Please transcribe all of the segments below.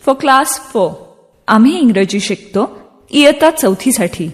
For class 4. आम्ही इंग्रजी शिकतो इयत्ता 4थी साठी.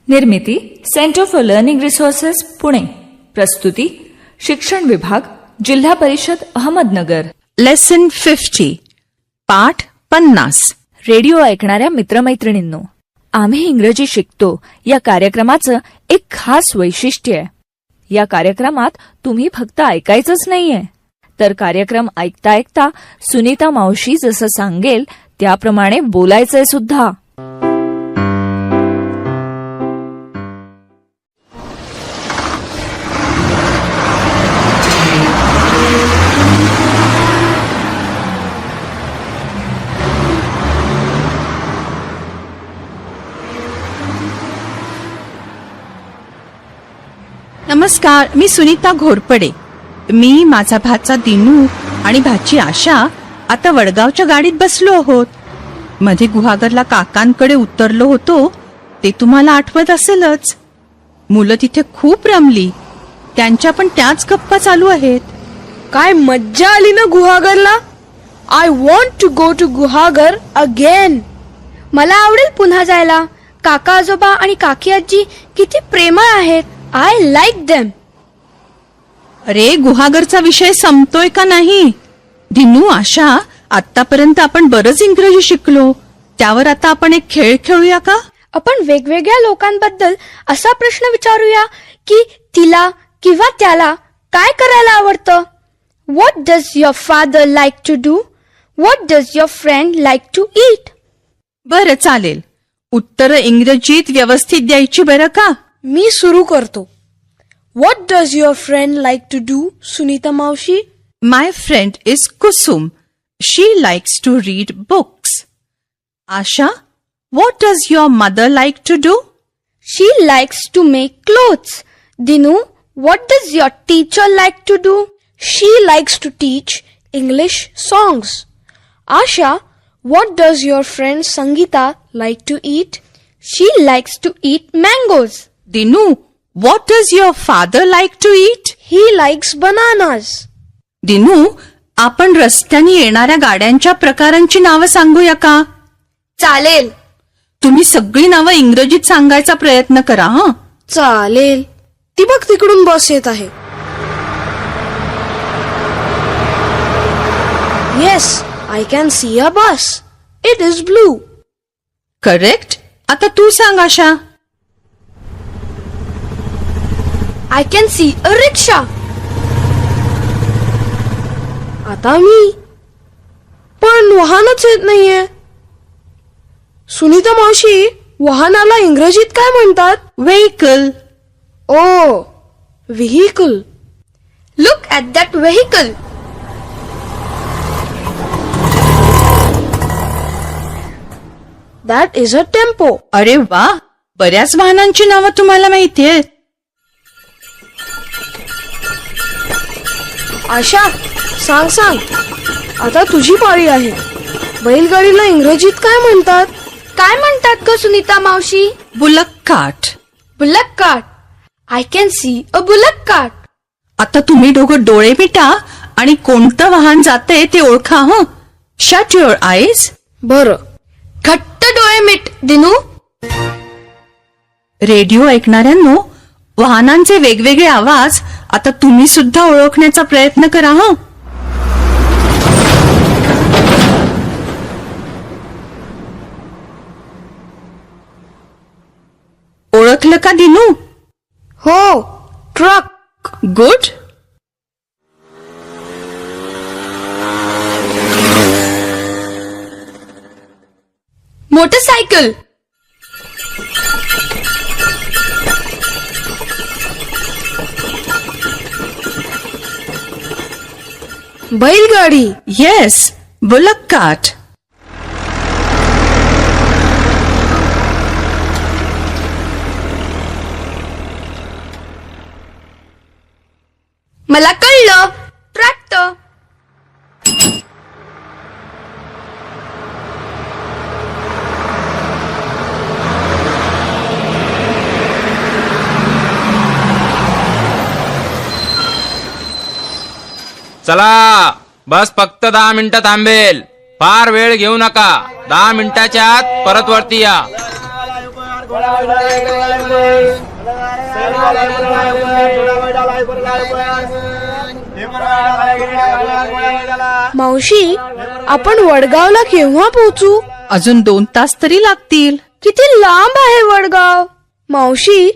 निर्मिती centre for learning resources Pune. प्रस्तुती शिक्षण विभाग, जिल्हा परिषद अहमदनगर. लेसन 50 पाठ 50. रेडिओ ऐकणाऱ्या मित्रमैत्रिणींनो, आम्ही इंग्रजी शिकतो या कार्यक्रमाचं एक खास वैशिष्ट्य आहे. या कार्यक्रमात तुम्ही फक्त ऐकायचंच नाहीये, तर कार्यक्रम ऐकता ऐकता सुनीता मावशी जसं सांगेल त्याप्रमाणे बोलायचंय सुद्धा. नमस्कार, मी सुनीता घोरपडे. मी, माझा भाचा दिनू आणि भाची आशा आता वडगावच्या गाडीत बसलो आहोत. मध्ये गुहागरला काकांकडे उतरलो होतो ते तुम्हाला आठवत असेलच. मुलं तिथे खूप रमली. त्यांच्या पण त्याच गप्पा चालू आहेत. काय मज्जा आली ना गुहागरला. I want to go to Guhagar again. मला आवडेल पुन्हा जायला. काका आजोबा आणि काकी आजी किती प्रेमळ आहेत. I like them. अरे, गुहागरचा विषय संपतोय का नाही? दिनू, आशा, आतापर्यंत आपण बरंच इंग्रजी शिकलो. त्यावर आता आपण एक खेळ खेळूया का? आपण वेगवेगळ्या लोकांबद्दल असा प्रश्न विचारूया की तिला किंवा त्याला काय करायला आवडतं. What does your father like to do? What does your friend like to eat? बरं, चालेल. उत्तरं इंग्रजीत व्यवस्थित द्यायची बरं का? मी सुरू करतो. What does your friend like to do, Sunita मावशी? My friend is Kusum. She likes to read books. Asha, what does your mother like to do? She likes to make clothes. Dinu, what does your teacher like to do? She likes to teach English songs. Asha, what does your friend Sangeeta like to eat? She likes to eat mangoes. Dinu, what does your father like to eat? He likes bananas. Dinu, आपण रस्त्याने येणाऱ्या गाड्यांच्या प्रकारांची नावं सांगूया का? चालेल. तुम्ही सगळी नावं इंग्रजीत सांगायचा प्रयत्न करा. हं. चालेल. ती बघ, तिकडून बस येत आहे. Yes, I can see a bus. It is blue. Correct. आता तू सांग आशा. आय कॅन सी अ रिक्षा. आता मी, पण वाहनच येत नाहीये. सुनीता मावशी, वाहनाला इंग्रजीत काय म्हणतात? व्हेइकल. ओ, vehicle. Look at that vehicle. That is a tempo. अरे वा, बऱ्याच वाहनांची नावं तुम्हाला माहितीये. आशा, सांग सांग. आता तुझी पाळी आहे. बैलगाडीला इंग्रजीत काय म्हणतात? काय म्हणतात ग सुनीता मावशी? Bullock cart. Bullock cart. I can see a bullock cart. आता तुम्ही दोघं डोळे मिटा आणि कोणतं वाहन जाते ते ओळखा. हं. Shut your eyes. बर. घट्ट डोळे मिट दिनू. रेडिओ ऐकणाऱ्यांनो, वाहनांचे वेगवेगळे आवाज आता तुम्ही सुद्धा ओळखण्याचा प्रयत्न करा. हं. ओळखलं का दिनू? हो, ट्रक. गुड. मोटरसायकल. बैलगाडी. Yes, bullock cart. मला कळलं. ट्रॅक्टर. चला, बस फक्त 10 मिनिटं थांबेल. फार वेळ घेऊ नका. 10 मिनिटाच्या आत परत वरती या. मावशी, आपण वडगावला केव्हा पोहोचू? अजून 2 तास तरी लागतील. किती लांब आहे वडगाव? मावशी,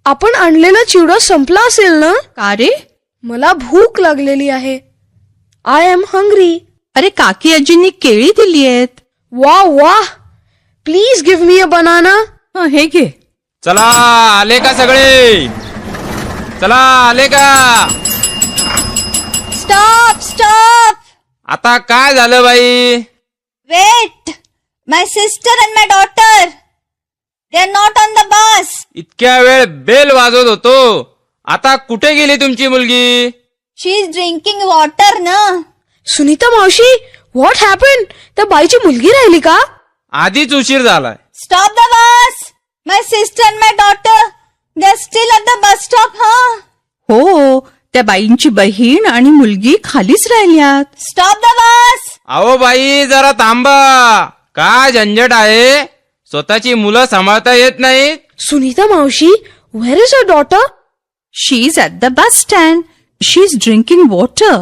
आपण आणलेला चिवडा संपला असेल ना? का रे? मला भूक लागलेली आहे. I am hungry. अरे काकी आजींनी केळी दिली आहेत. वा वा, please give me a banana. हे घे. चला आले का सगळे? चला आले का? Stop! Stop! आता काय झालं बाई? Wait! My sister and my daughter! They are not on the bus! इतक्या वेळ बेल वाजवत होतो. आता कुठे गेली तुमची मुलगी? She is drinking water, na? Sunita मावशी, व्हॉट हॅपन? त्या बाईची मुलगी राहिली का? आधीच उशीर झालाय. Stop the bus! My sister and my daughter, they are still at the bus stop, huh? हो, त्या बाईंची बहीण आणि मुलगी खालीच राहिल्यात. Stop the bus! अहो बाई जरा थांबा. काय झंझट आहे? स्वतःची मुलं सांभाळता येत नाहीत. सुनीता मावशी, where is your daughter? She is at the bus stand. She is drinking water.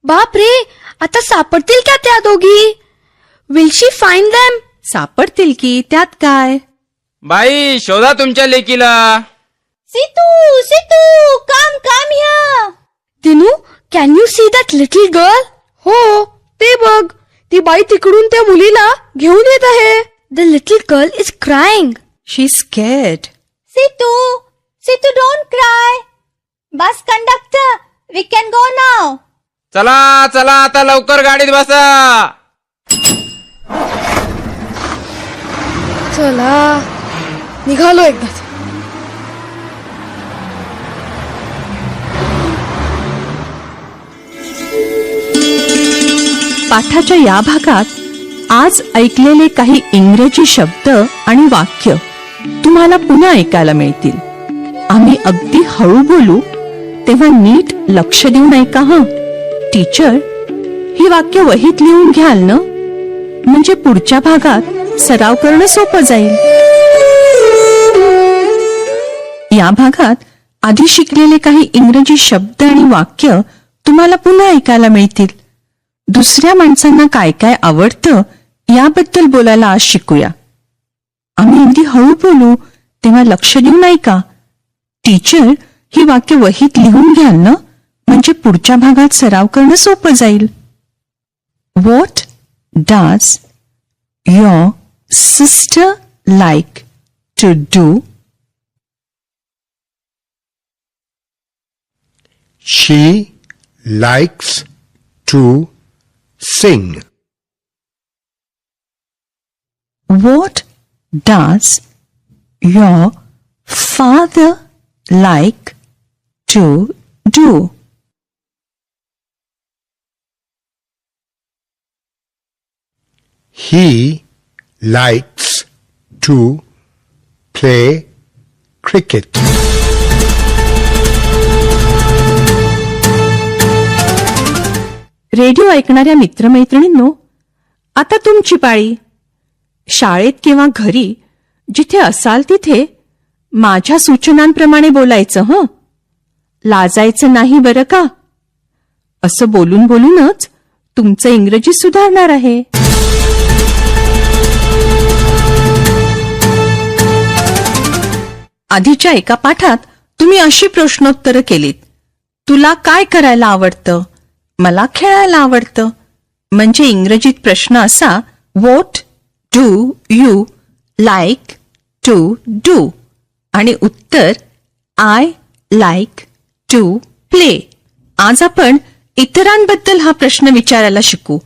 बापरे, आता सापडतील का त्या दोघी? Will she find them? सापडतील की, त्यात काय. बाई शोधा तुमच्या लेकीला. Situ! Situ! Come here! Dinu, can you see that little girl? हो, ते बघ, ती बाई तिकडून त्या मुलीला घेऊन येत आहे. The little girl is crying. She is scared. Situ! Situ, don't cry! Bus conductor, we can go now! चला चला आता लवकर गाडीत बसा. चला, निघालो एकदाच. पाठाच्या या भागात आज ऐकलेले काही इंग्रजी शब्द आणि वाक्य तुम्हाला पुन्हा ऐकायला मिळतील. आम्ही अगदी हळू बोलू, तेव्हा नीट लक्ष देऊन ऐका हं. टीचर, ही वाक्य वहीत लिहून घ्याल ना, म्हणजे पुढच्या भागात सराव करणं सोपं जाईल. या भागात आधी शिकलेले काही इंग्रजी शब्द आणि वाक्य तुम्हाला पुन्हा ऐकायला मिळतील. दुसऱ्या माणसांना काय काय आवडतं याबद्दल बोलायला आज शिकूया. आम्ही अगदी हळू बोलू, तेव्हा लक्ष देऊन ऐका. टीचर, ही वाक्य वहीत लिहून घ्याल ना, म्हणजे पुढच्या भागात सराव करणं सोपं जाईल. What does your sister like to do? She likes to sing. What does your father like to do? He likes to play cricket. Radio ऐकणाऱ्या मित्रमैत्रिणींनो, आता तुमची पाळी. शाळेत किंवा घरी जिथे असाल तिथे माझ्या सूचनांप्रमाणे बोलायचं हं. लाजायचं नाही बरं का. असं बोलून बोलूनच तुमचं इंग्रजी सुधारणार आहे. आधीच्या एका पाठात तुम्ही अशी प्रश्नोत्तरं केलीत. तुला काय करायला आवडतं? मला खेळायला आवडतं. म्हणजे इंग्रजीत प्रश्न असा, what do you like to do? आणि उत्तर, आय लाईक टू प्ले. आज आपण इतरांबद्दल हा प्रश्न विचारायला शिकू.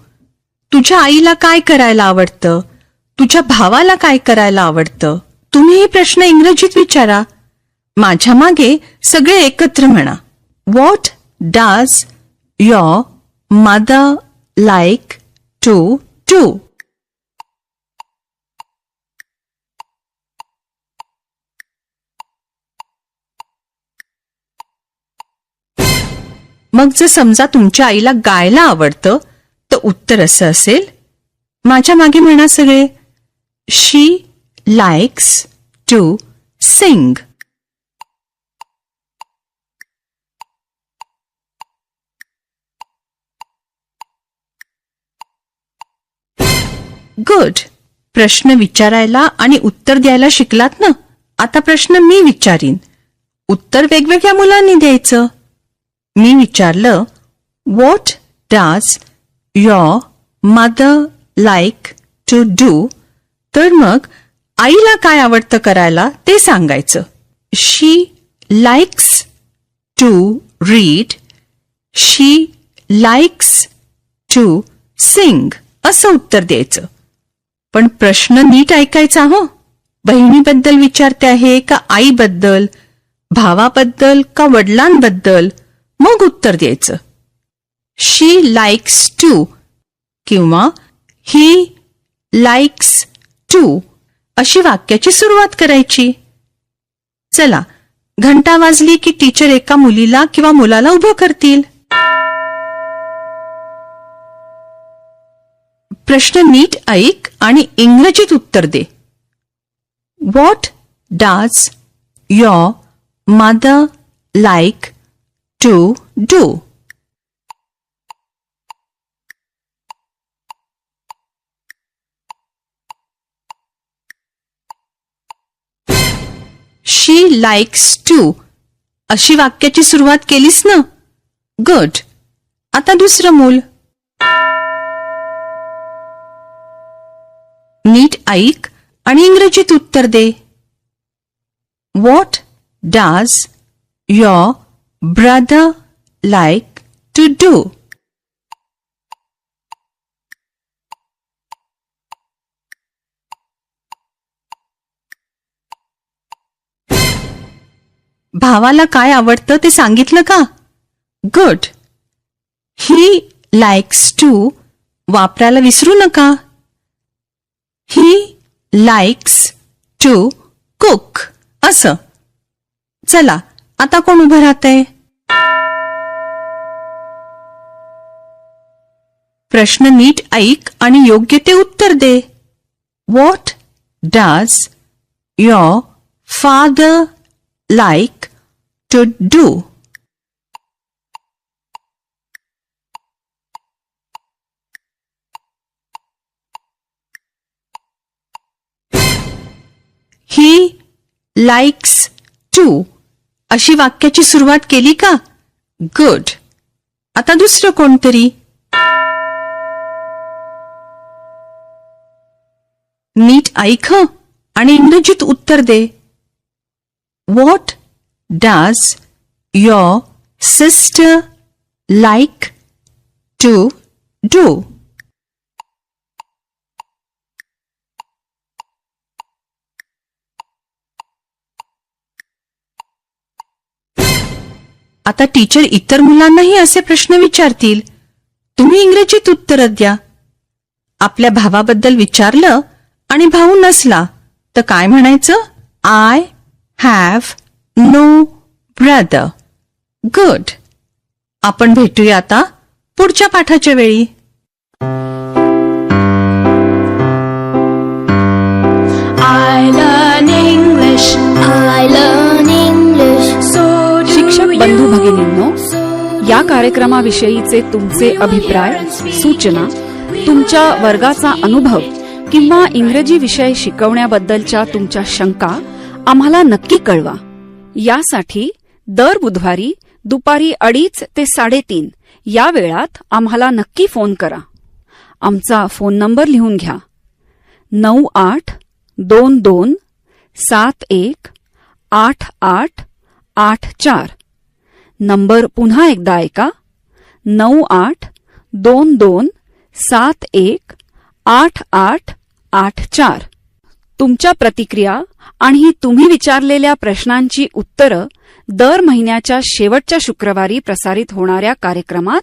तुझ्या आईला काय करायला आवडतं? तुझ्या भावाला काय करायला आवडतं? तुम्ही हे प्रश्न इंग्रजीत विचारा. माझ्या मागे सगळे एकत्र म्हणा. What does your mother like to do? मग जर समजा तुमच्या आईला गायला आवडतं, तर उत्तर असं असेल, माझ्या मागे म्हणा सगळे. शी लाइक्स टू सिंग. गुड. प्रश्न विचारायला आणि उत्तर द्यायला शिकलात ना. आता प्रश्न मी विचारीन, उत्तर वेगवेगळ्या मुलांनी द्यायचं. मी विचारलं, what does your mother like to do, तर मग आईला काय आवडतं करायला ते सांगायचं. She likes to read, she likes to sing असं उत्तर द्यायचं. पण प्रश्न नीट ऐकायचा हो. बहिणीबद्दल विचारते आहे का आईबद्दल, भावाबद्दल का वडिलांबद्दल, मग उत्तर द्यायचं. शी लाइक्स टू किंवा ही लाइक्स टू अशी वाक्याची सुरुवात करायची. चला, घंटा वाजली की टीचर एका मुलीला किंवा मुलाला उभं करतील. प्रश्न नीट ऐक आणि इंग्रजीत उत्तर दे. What does your mother like to do. She likes to अशी वाक्याची सुरुवात केलीस ना. गुड. आता दुसरं मूल. नीट ऐक आणि इंग्रजीत उत्तर दे. What does your brother like to do. भावाला काय आवडतं ते सांगितलं का. गुड. ही लाइक्स टू वापरायला विसरू नका. ही लाइक्स टू कुक असं. चला, आता कोण उभं राहतंय. प्रश्न नीट ऐक आणि योग्य ते उत्तर दे. What does your father like to do. He likes to अशी वाक्याची सुरुवात केली का. गुड. आता दुसरं कोणतरी. नीट ऐक हं आणि इंग्रजीत उत्तर दे. What does your sister like to do. आता टीचर इतर मुलांनाही असे प्रश्न विचारतील. तुम्ही इंग्रजीत उत्तर द्या. आपल्या भावाबद्दल विचारलं आणि भाऊ नसला तर काय म्हणायचं. I have no brother. Good. आपण भेटूया आता पुढच्या पाठाच्या वेळी. I learn English. I learn English. So do शिक्षक बंधू you. भगिनींनो, या कार्यक्रमाविषयीचे तुमचे अभिप्राय, सूचना, तुमच्या वर्गाचा अनुभव किंवा इंग्रजी विषय शिकवण्याबद्दलच्या तुमच्या शंका आम्हाला नक्की कळवा. यासाठी दर बुधवारी दुपारी 2:30 ते 3:30 या वेळात आम्हाला नक्की फोन करा. आमचा फोन नंबर लिहून घ्या. 9822718884. नंबर पुन्हा एकदा ऐका. 9822718884. तुमच्या प्रतिक्रिया आणि तुम्ही विचारलेल्या प्रश्नांची उत्तरं दर महिन्याच्या शेवटच्या शुक्रवारी प्रसारित होणाऱ्या कार्यक्रमात